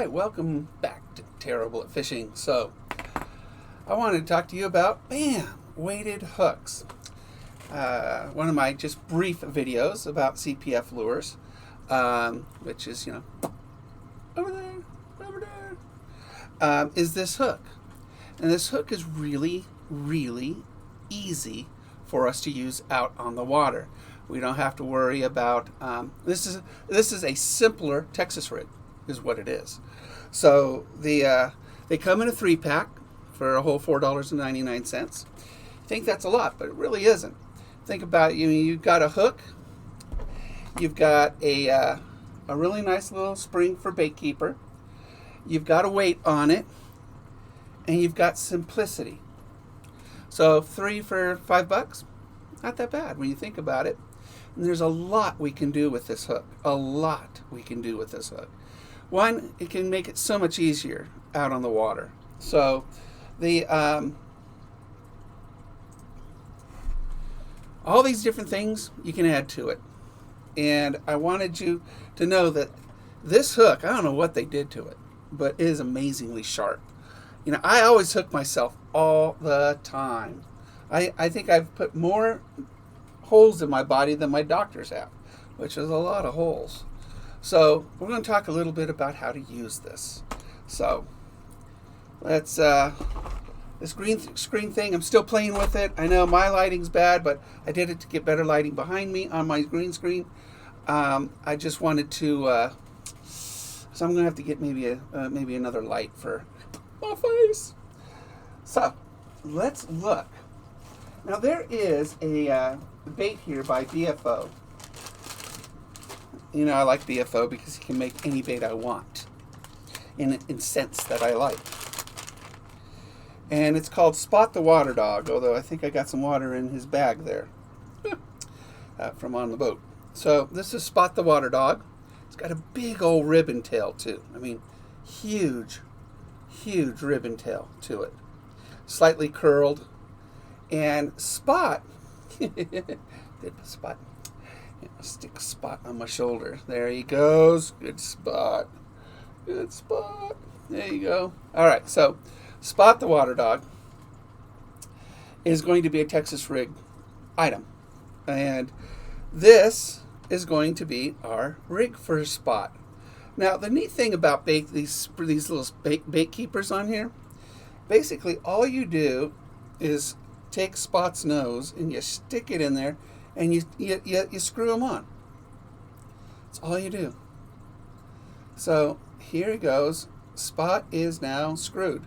Alright, welcome back to Terrible at Fishing. So, I wanted to talk to you about, weighted hooks. One of my just brief videos about CPF lures, which is, over there, is this hook. And this hook is really, really easy for us to use out on the water. We don't have to worry about, this is a simpler Texas rig, is what it is. So they come in a 3-pack for a whole $4.99. I think that's a lot, but it really isn't. Think about it. You've got a hook, you've got a really nice little spring for bait keeper, you've got a weight on it, and you've got simplicity. So 3 for $5, not that bad when you think about it. And there's a lot we can do with this hook. A lot we can do with this hook. One, it can make it so much easier out on the water. So all these different things you can add to it. And I wanted you to know that this hook, I don't know what they did to it, but it is amazingly sharp. I always hook myself all the time. I think I've put more holes in my body than my doctors have, which is a lot of holes. So we're going to talk a little bit about how to use this. So let's this green screen thing, I'm still playing with it. I know my lighting's bad, but I did it to get better lighting behind me on my green screen. I just wanted to so I'm going to have to get maybe another light for my face. So let's look. Now there is a bait here by BFO. I like BFO because he can make any bait I want in scents that I like. And it's called Spot the Water Dog, although I think I got some water in his bag there from on the boat. So this is Spot the Water Dog. It's got a big old ribbon tail too. I mean, huge ribbon tail to it. Slightly curled. And Spot, Spot. Stick a Spot on my shoulder. There he goes. Good spot. Good spot. There you go. All right, so Spot the Water Dog is going to be a Texas rig item. And this is going to be our rig for Spot. Now, the neat thing about these little bait keepers on here, basically all you do is take Spot's nose and you stick it in there and you screw them on. That's all you do. So here he goes. Spot is now screwed.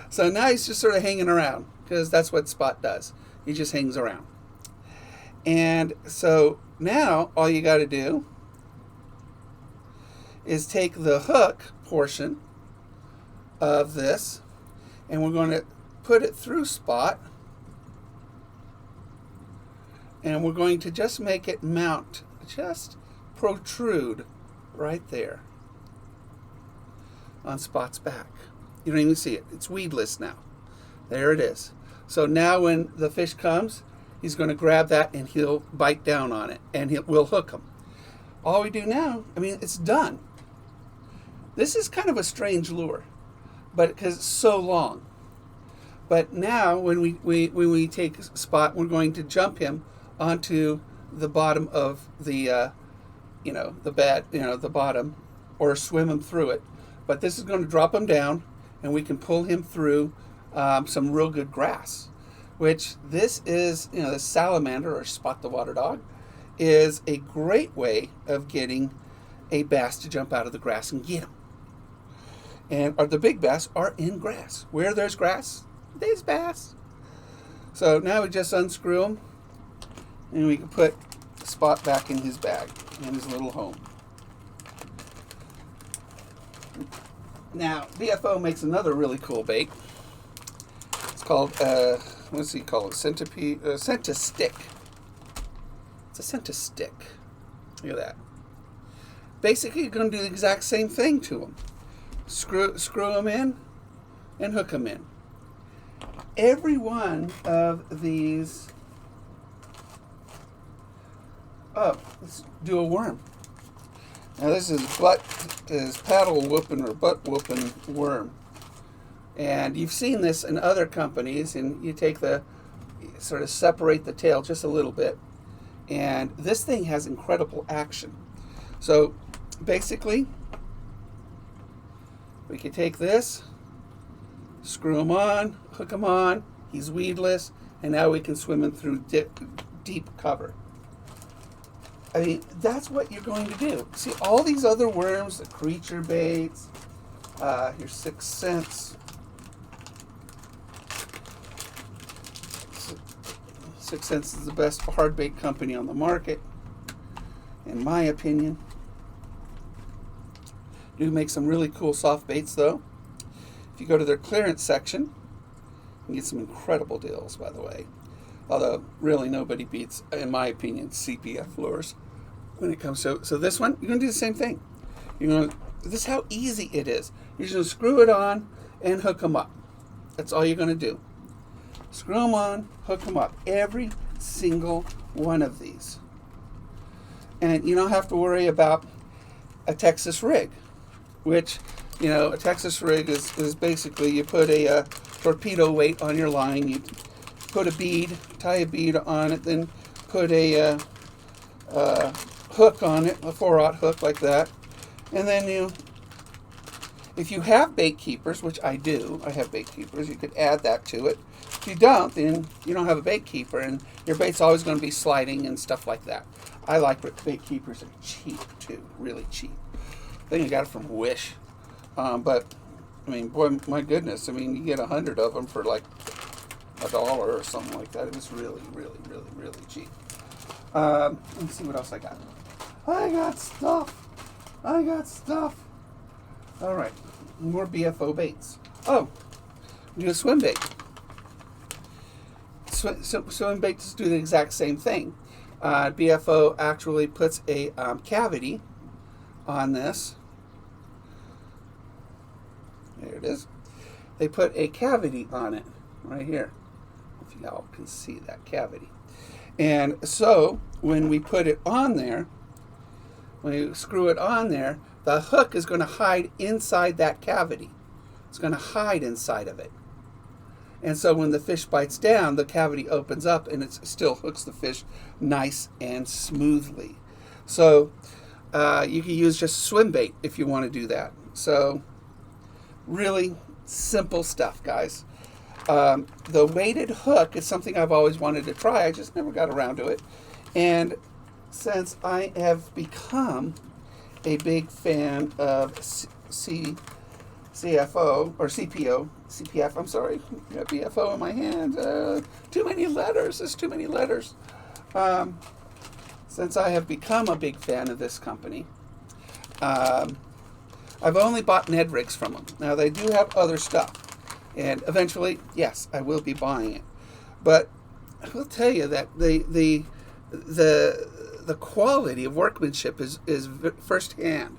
So now he's just sort of hanging around because that's what Spot does. He just hangs around. And so now all you got to do is take the hook portion of this and we're going to put it through Spot. And we're going to just make it mount, just protrude right there on Spot's back. You don't even see it. It's weedless now. There it is. So now when the fish comes, he's going to grab that and he'll bite down on it and we'll hook him. All we do now, it's done. This is kind of a strange lure, but because it's so long. But now when we take Spot, we're going to jump him onto the bottom of the the bottom, or swim him through it. But this is going to drop him down, and we can pull him through some real good grass. Which this is, the salamander or Spot the Water Dog is a great way of getting a bass to jump out of the grass and get him. And the big bass are in grass. Where there's grass, there's bass. So now we just unscrew him, and we can put Spot back in his bag, in his little home. Now, BFO makes another really cool bait. It's called, what's he called? Centipede, Centi-Stick. It's a Centi-Stick. Look at that. Basically, you're going to do the exact same thing to them. Screw them in and hook them in. Every one of these. Oh, let's do a worm. Now this is paddle whooping or butt whooping worm. And you've seen this in other companies, and you take sort of separate the tail just a little bit. And this thing has incredible action. So basically, we can take this, screw him on, hook him on, he's weedless, and now we can swim him through deep cover. I mean, that's what you're going to do. See, all these other worms, the creature baits, your Sixth Sense. Sixth Sense is the best hard bait company on the market, in my opinion. Do make some really cool soft baits, though. If you go to their clearance section, you can get some incredible deals, by the way. Although, really, nobody beats, in my opinion, CPF lures when it comes to. So this one, you're going to do the same thing. This is how easy it is. You're just going to screw it on and hook them up. That's all you're going to do. Screw them on, hook them up. Every single one of these. And you don't have to worry about a Texas rig, which, a Texas rig is basically you put a torpedo weight on your line, you put a bead, tie a bead on it, then put a hook on it, a 4/0 hook like that, and then if you have bait keepers, which I do, I have bait keepers, you could add that to it. If you don't, then you don't have a bait keeper, and your bait's always going to be sliding and stuff like that. I like bait keepers. They're cheap, too. Really cheap. I think I got it from Wish. But, I mean, boy, my goodness. I mean, you get 100 of them for like $1 or something like that. It was really, really, really, really cheap. Let's see what else I got. I got stuff. All right. More BFO baits. Oh, do a swim bait. Swim baits do the exact same thing. BFO actually puts a cavity on this. There it is. They put a cavity on it right here. If y'all can see that cavity. And so when we put it on there, when we screw it on there, the hook is going to hide inside that cavity. It's going to hide inside of it. And so when the fish bites down, the cavity opens up and it still hooks the fish nice and smoothly. So you can use just swim bait if you want to do that. So really simple stuff, guys. The weighted hook is something I've always wanted to try. I just never got around to it. And since I have become a big fan of CFO or CPF, I'm sorry, got BFO in my hand. Too many letters. There's too many letters. Since I have become a big fan of this company, I've only bought Ned rigs from them. Now they do have other stuff, and eventually, yes, I will be buying it. But I will tell you that the quality of workmanship is firsthand.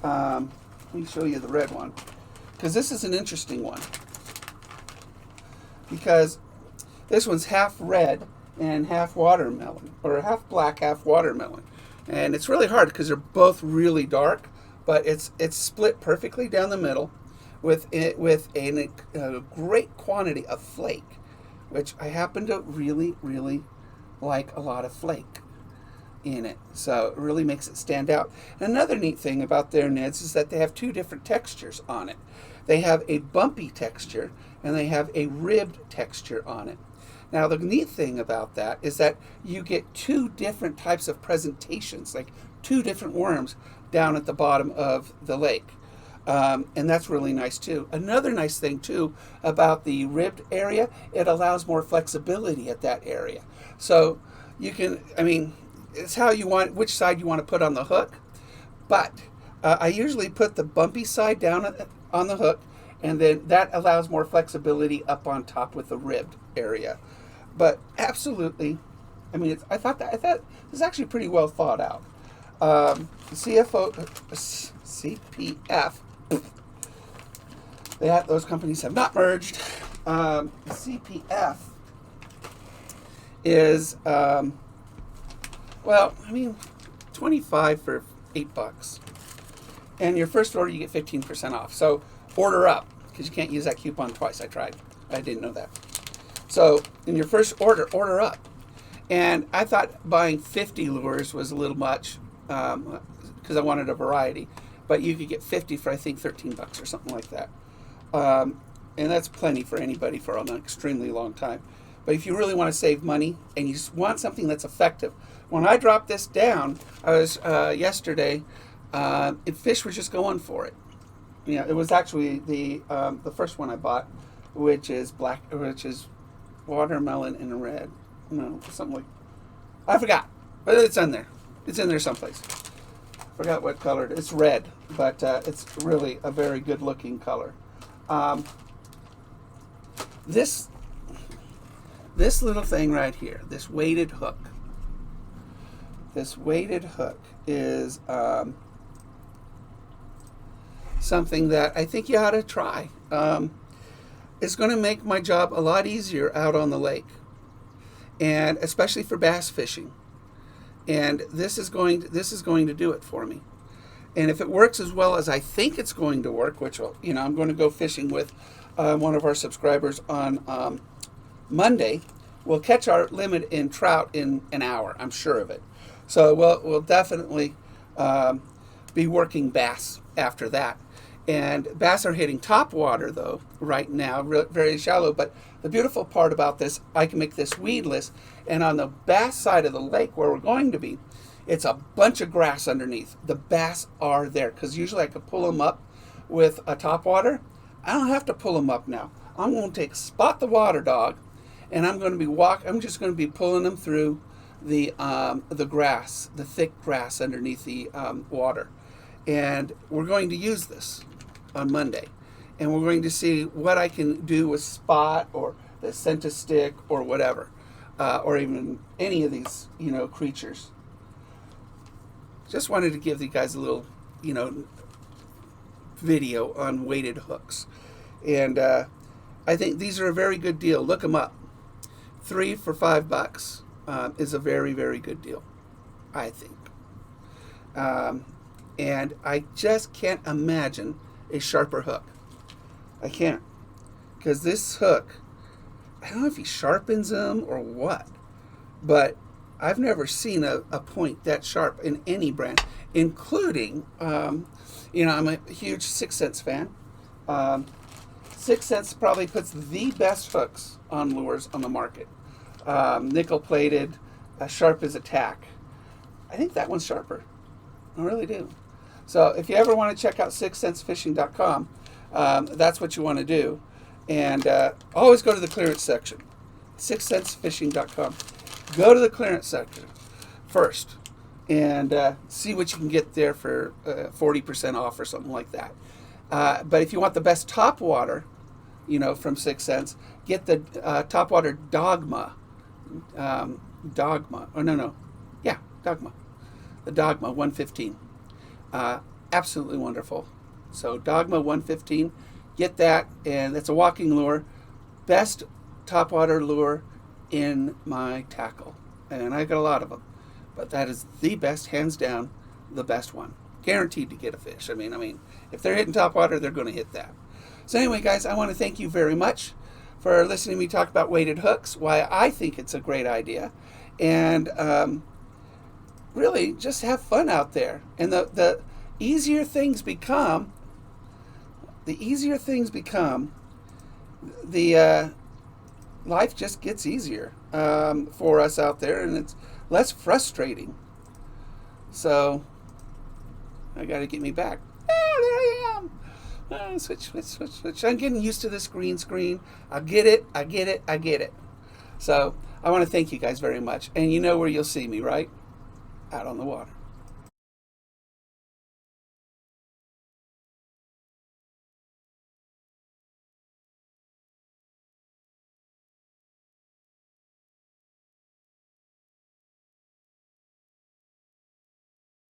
Let me show you the red one, because this is an interesting one. Because this one's half red and half watermelon, or half black, half watermelon, and it's really hard because they're both really dark. But it's split perfectly down the middle, with a great quantity of flake, which I happen to really, really like a lot of flake in it. So it really makes it stand out. And another neat thing about their Neds is that they have two different textures on it. They have a bumpy texture and they have a ribbed texture on it. Now the neat thing about that is that you get two different types of presentations, like two different worms down at the bottom of the lake. And that's really nice too. Another nice thing too about the ribbed area, it allows more flexibility at that area. So you can, it's how you want, which side you want to put on the hook. But I usually put the bumpy side down on the hook, and then that allows more flexibility up on top with the ribbed area. But absolutely, I thought this is actually pretty well thought out. CPF, those companies have not merged. CPF is, 25 for $8. And your first order, you get 15% off. So order up, because you can't use that coupon twice. I tried. I didn't know that. So in your first order, order up. And I thought buying 50 lures was a little much, because I wanted a variety. But you could get 50 for, I think, 13 bucks or something like that. And that's plenty for anybody for an extremely long time. But if you really want to save money and you just want something that's effective, when I dropped this down, I was yesterday, fish were just going for it. You know, it was actually the first one I bought, which is watermelon and red. No, something like, I forgot, but it's in there. It's in there someplace. Forgot what color it is. It's red, but it's really a very good looking color. This little thing right here, this weighted hook. This weighted hook is something that I think you ought to try. It's going to make my job a lot easier out on the lake, and especially for bass fishing. And this is going to do it for me. And if it works as well as I think it's going to work, which will, you know, I'm going to go fishing with one of our subscribers on Monday. We'll catch our limit in trout in an hour. I'm sure of it. So we'll definitely be working bass after that. And bass are hitting top water though right now, very shallow. But the beautiful part about this, I can make this weedless, and on the bass side of the lake where we're going to be, it's a bunch of grass underneath. The bass are there, because usually I could pull them up with a top water. I don't have to pull them up now. I'm going to spot the water dog, and I'm going to be I'm just going to be pulling them through the grass, the thick grass underneath the water. And we're going to use this on Monday, and we're going to see what I can do with spot or the scent stick or whatever, or even any of these, you know, creatures. Just wanted to give you guys a little, you know, video on weighted hooks, and I think these are a very good deal. Look them up. 3 for $5 is a very, very good deal, I think. And I just can't imagine a sharper hook. I can't, because this hook, I don't know if he sharpens them or what, but I've never seen a point that sharp in any brand, including, you know, I'm a huge 6 Sense fan. 6 Sense probably puts the best hooks on lures on the market. Nickel plated, sharp as a tack. I think that one's sharper. I really do. So if you ever want to check out 6sensefishing.com, that's what you want to do. And always go to the clearance section. 6sensefishing.com. Go to the clearance section first and see what you can get there for 40% off or something like that. But if you want the best top water, you know, from 6 Sense, get the top water Dogma. Dogma. Oh, no. Yeah, Dogma. The Dogma 115. Absolutely wonderful. So Dogma 115, get that, and that's a walking lure. Best topwater lure in my tackle, and I got a lot of them, but that is the best, hands down, the best one. Guaranteed to get a fish. I mean, if they're hitting topwater, they're going to hit that. So anyway, guys, I want to thank you very much for listening to me talk about weighted hooks, why I think it's a great idea, and really just have fun out there. And the easier things become, the life just gets easier for us out there, and it's less frustrating. So I got to get me back. There I am. Switch. I'm getting used to this green screen. I get it. So I want to thank you guys very much. And you know where you'll see me, right? Out on the water.